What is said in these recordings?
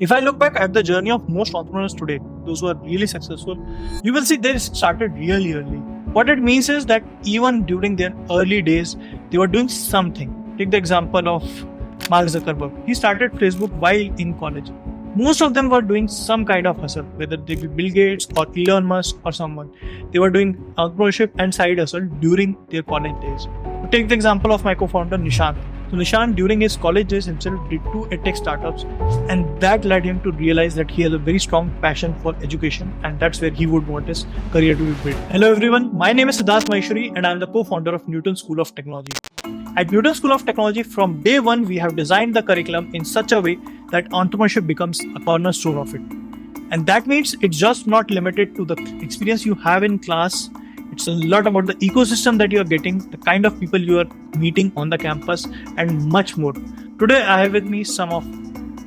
If I look back at the journey of most entrepreneurs today, those who are really successful, you will see they started really early. What it means is that even during their early days, they were doing something. Take the example of Mark Zuckerberg. He started Facebook while in college. Most of them were doing some kind of hustle, whether they be Bill Gates or Elon Musk or someone. They were doing entrepreneurship and side hustle during their college days. Take the example of my co-founder Nishant. So Nishant, during his college days himself, did 2 edtech startups, and that led him to realize that he has a very strong passion for education, and that's where he would want his career to be built. Hello everyone, my name is Siddharth Maheshwari, and I'm the co-founder of Newton School of Technology. At Newton School of Technology, from day one, we have designed the curriculum in such a way that entrepreneurship becomes a cornerstone of it. And that means it's just not limited to the experience you have in class. It's a lot about the ecosystem that you are getting, the kind of people you are meeting on the campus, and much more. Today, I have with me some of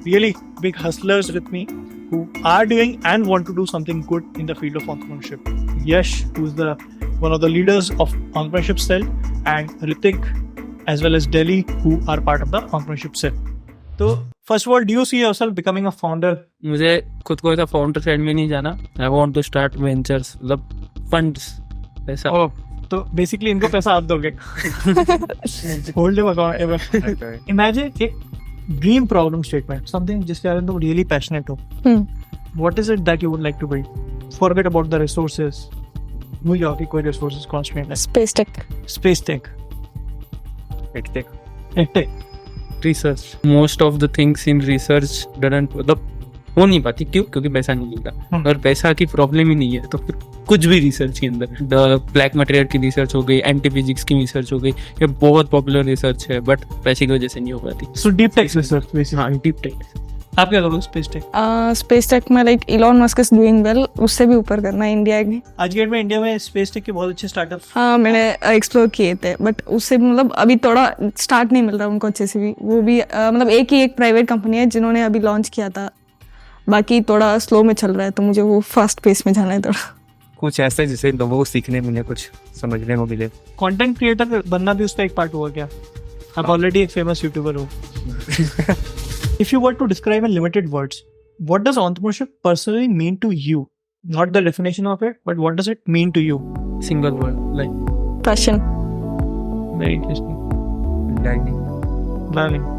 really big hustlers with me who are doing and want to do something good in the field of entrepreneurship. Yash, who's one of the leaders of entrepreneurship cell, and Ritik, as well as Delhi, who are part of the entrepreneurship cell. So, first of all, do you see yourself becoming a founder? मुझे खुद को ऐसा founder side में नहीं जाना. I want to start ventures, मतलब funds, पैसा. Oh, तो बेसिकली इनको पैसा आप दोगे. Hold account. इमेजिन एक ड्रीम प्रॉब्लम स्टेटमेंट, समथिंग जिसके बारे में तुम रियली पैशनेट हो. What is it that you would like to build? Forget about the resources. मुझे और कोई रिसोर्सेज कॉन्स्टेंट है. Space tech edtech. Research. Most of the things in research doesn't, मतलब हो नहीं पाती. क्यों? क्योंकि पैसा नहीं मिलता. अगर पैसा की प्रॉब्लम ही नहीं है तो फिर कुछ भी रिसर्च के अंदर, ब्लैक मटेरियल की रिसर्च हो गई, एंटी फिजिक्स की रिसर्च हो गई, ये बहुत पॉपुलर रिसर्च है, बट पैसे की वजह से नहीं हो पाती. So deep tech research basically. हाँ, डीप टेक. आप क्या करोगे स्पेस टेक? स्पेस टेक में like Elon Musk is doing well, उससे भी ऊपर करना है इंडिया में. आज के डेट में इंडिया में स्पेस टेक के बहुत अच्छे स्टार्टअप. हाँ, मैंने एक्सप्लोर किए थे, बट उससे मतलब अभी थोड़ा स्टार्ट नहीं मिल रहा उनको अच्छे से भी. वो भी मतलब एक प्राइवेट कंपनी है जिन्होंने अभी लॉन्च किया था, बाकी थोड़ा स्लो में चल रहा है, तो मुझे वो फास्ट पेस में जाना है थोड़ा. कुछ ऐसा है जिससे लोगों को सीखने मिले, कुछ समझने को मिले. कंटेंट क्रिएटर बनना भी उसका एक पार्ट हुआ क्या? आप ऑलरेडी एक फेमस यूट्यूबर हो. If you were to describe in limited words, what does entrepreneurship personally mean to you? Not the definition of it, but what does it mean to you? Single word, like passion. Very interesting. Learning.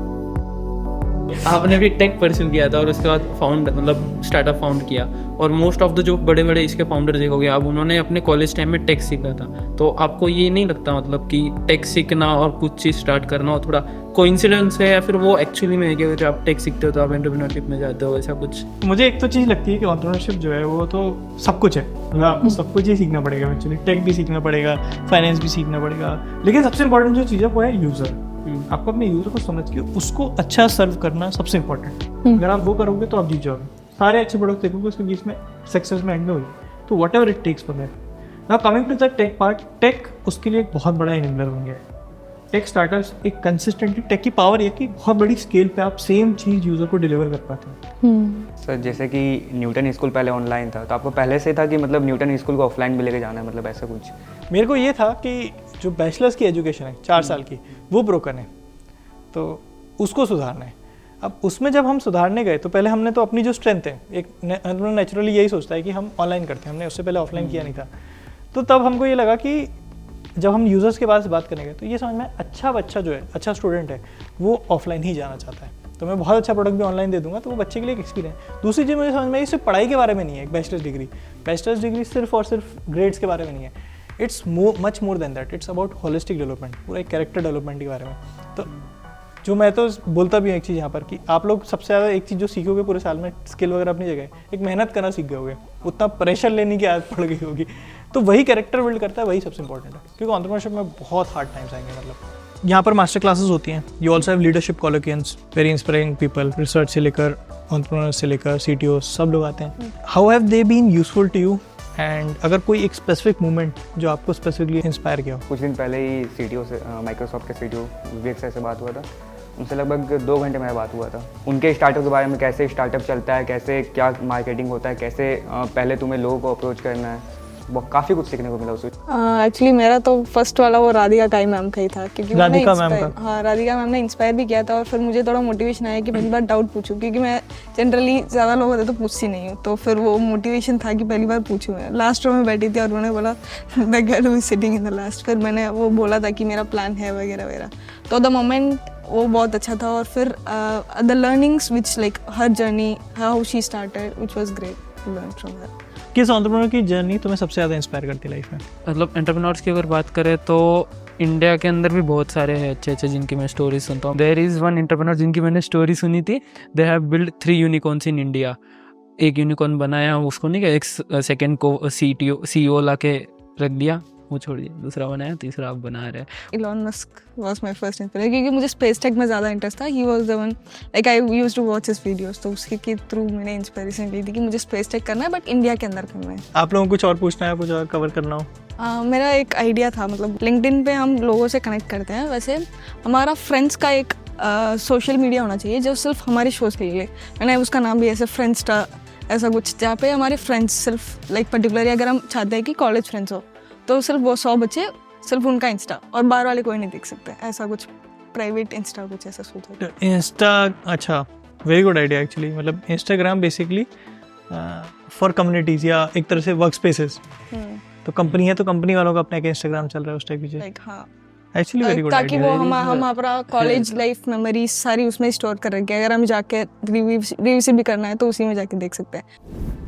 आपने भी take pursue किया था और उसके बाद मतलब startup found किया, और मोस्ट ऑफ द जो बड़े बड़े इसके फाउंडर देखोगे आप, उन्होंने अपने कॉलेज टाइम में टेक सीखा था. तो आपको ये नहीं लगता मतलब कि टेक सीखना और कुछ चीज़ स्टार्ट करना और थोड़ा कोइंसिडेंस है, या फिर वो एक्चुअली में है कि जब आप टेक सीखते हो तो आप एंटरप्रेन्योरशिप में जाते हो, ऐसा कुछ? मुझे एक तो चीज़ लगती है कि एंटरप्रेन्योरशिप जो है वो तो सब कुछ है. मतलब आपको सब कुछ ही सीखना पड़ेगा. एक्चुअली टेक भी सीखना पड़ेगा, फाइनेंस भी सीखना पड़ेगा, लेकिन सबसे इंपॉर्टेंट जो चीज़ है वो है यूज़र. आपको अपने यूजर को समझ के उसको अच्छा सर्व करना सबसे इम्पोर्टेंट. अगर आप वो करोगे तो आप जीत जाओगे. सारे अच्छे प्रोडक्ट देखोगे, उसके बीच में सक्सेस में एंड में होगी. तो whatever it takes for that. Now coming to the tech part, tech उसके लिए एक बहुत बड़ा इनेबलर बन गया है. टेक स्टार्टअप्स एक कंसिस्टेंटली, टेक की पावर ये कि बहुत बड़ी स्केल पे आप सेम चीज़ यूज़र को डिलीवर कर पाते हैं. सर जैसे कि न्यूटन स्कूल पहले ऑनलाइन था, तो आपको पहले से था कि मतलब न्यूटन स्कूल को ऑफलाइन भी लेके जाना है, मतलब ऐसा कुछ? मेरे को ये था कि जो बैचलर्स की एजुकेशन है 4 साल की, वो ब्रोकन है, तो उसको सुधारना है. अब उसमें जब हम सुधारने गए तो पहले हमने तो अपनी जो स्ट्रेंथ है, एक नेचुरली यही सोचता है कि हम ऑनलाइन करते हैं, हमने उससे पहले ऑफलाइन किया नहीं था. तो तब हमको ये लगा कि जब हम यूज़र्स के पास बात करने गए तो ये समझ में अच्छा बच्चा जो है, अच्छा स्टूडेंट है, वो ऑफलाइन ही जाना चाहता है. तो मैं बहुत अच्छा प्रोडक्ट भी ऑनलाइन दे दूंगा, तो वो बच्चे के लिए एक एक्सपीरियंस. दूसरी चीज़ मुझे समझ में आई, सिर्फ पढ़ाई के बारे में नहीं है. एक बैचलर्स डिग्री सिर्फ और सिर्फ ग्रेड्स के बारे में नहीं है. It's much more than that. It's about holistic development, पूरा एक कैरेक्टर डेवलपमेंट के बारे में. तो जो मैं तो बोलता भी हूँ एक चीज़ यहाँ पर कि आप लोग सबसे ज़्यादा एक चीज़ जो सीखोगे पूरे साल में, स्किल वगैरह अपनी जगह, एक मेहनत करना सीख गए होगे, उतना प्रेशर लेने की आदत पड़ गई होगी. तो वही कैरेक्टर बिल्ड करता है, वही सबसे इंपॉर्टेंट है. क्योंकि एंटरप्रेन्योरशिप में बहुत हार्ड टाइम्स आएंगे. मतलब यहाँ पर मास्टर क्लासेस होती हैं. You also have leadership colloquiums, very inspiring people, research से लेकर एंटरप्रेन्योर से लेकर CTO सब लोग आते हैं. How have they been useful to you? And अगर कोई एक स्पेसिफिक मोमेंट जो आपको स्पेसिफिकली इंस्पायर किया हो? कुछ दिन पहले ही CTO से, माइक्रोसॉफ्ट के CTO विवेक सर से बात हुआ था. उनसे लगभग 2 घंटे में बात हुआ था. उनके स्टार्टअप के बारे में, कैसे स्टार्टअप चलता है, कैसे क्या मार्केटिंग होता है, कैसे पहले तुम्हें लोगों को अप्रोच करना है, काफ़ी कुछ सीखने को मिला उससे। एक्चुअली मेरा तो फर्स्ट वाला वो राधिका काई मैम का ही था, क्योंकि उन्होंने राधिका मैम inspire- हाँ, राधिका मैम ने इंस्पायर भी किया था, और फिर मुझे थोड़ा मोटिवेशन आया कि पहली बार डाउट पूछूं, क्योंकि मैं जनरली ज़्यादा लोग होते तो पूछती नहीं हूँ, तो फिर वो मोटिवेशन था कि पहली बार पूछूं। मैं लास्ट रो में बैठी थी और उन्होंने बोला the girl who is sitting in the last, फिर मैंने वो बोला था कि मेरा प्लान है वगैरह वगैरह, तो द मोमेंट वो बहुत अच्छा था। और फिर the learnings which like her journey, how she started, which was great to learn from her. किस एंटरप्रेन्योर की जर्नी तुम्हें सबसे ज़्यादा इंस्पायर करती है लाइफ में? मतलब एंटरप्रेन्योर्स की अगर बात करें तो इंडिया के अंदर भी बहुत सारे हैं अच्छे अच्छे जिनकी मैं स्टोरी सुनता हूँ। देयर इज़ वन एंटरप्रेन्योर जिनकी मैंने स्टोरी सुनी थी, they have build 3 unicorns in India. एक यूनिकॉर्न बनाया, उसको नहीं क्या एक सेकेंड को CEO ला के रख दिया, वो छोड़िए, दूसरा बनाया, तीसरा आप बना रहे हैं। Elon Musk was my first inspiration, क्योंकि मुझे स्पेस टेक में ज़्यादा इंटरेस्ट था। He was the one, like I used to watch his videos, तो उसके के थ्रू मैंने इंस्पिरेशन ली थी कि मुझे स्पेस टेक करना है, बट इंडिया के अंदर करना है। आप लोगों को कुछ और पूछना है, कुछ और कवर करना हो? मेरा एक आइडिया था, मतलब लिंक्डइन पे हम लोगों से कनेक्ट करते हैं, वैसे हमारा फ्रेंड्स का एक सोशल मीडिया होना चाहिए जो सिर्फ हमारी शोज के लिए। मैंने उसका नाम भी ऐसे फ्रेंड्सटा ऐसा कुछ, जहाँ पे हमारे फ्रेंड्स सिर्फ लाइक पर्टिकुलरली अगर हम चाहते हैं कि कॉलेज फ्रेंड्स हो, तो सिर्फ वो 100 बच्चे, सिर्फ उनका इंस्टा, और बाहर वाले कोई नहीं देख सकते, ऐसा कुछ प्राइवेट इंस्टा कुछ ऐसा सोचा। इंस्टा, अच्छा, वेरी गुड आइडिया एक्चुअली। मतलब इंस्टाग्राम बेसिकली फॉर कम्युनिटीज़ या एक तरह से वर्क स्पेसेस। तो कंपनी है तो कंपनी वालों का अपना एक इंस्टाग्राम चल रहा है उस टाइप की। लाइक हाँ, एक्चुअली वेरी गुड ताकि आइडिया। वो हम हमारा कॉलेज लाइफ मेमोरीज सारी उसमें स्टोर कर रखे हैं, अगर हमें जाके रिव्यू भी करना है तो उसी में जाके देख सकते हैं।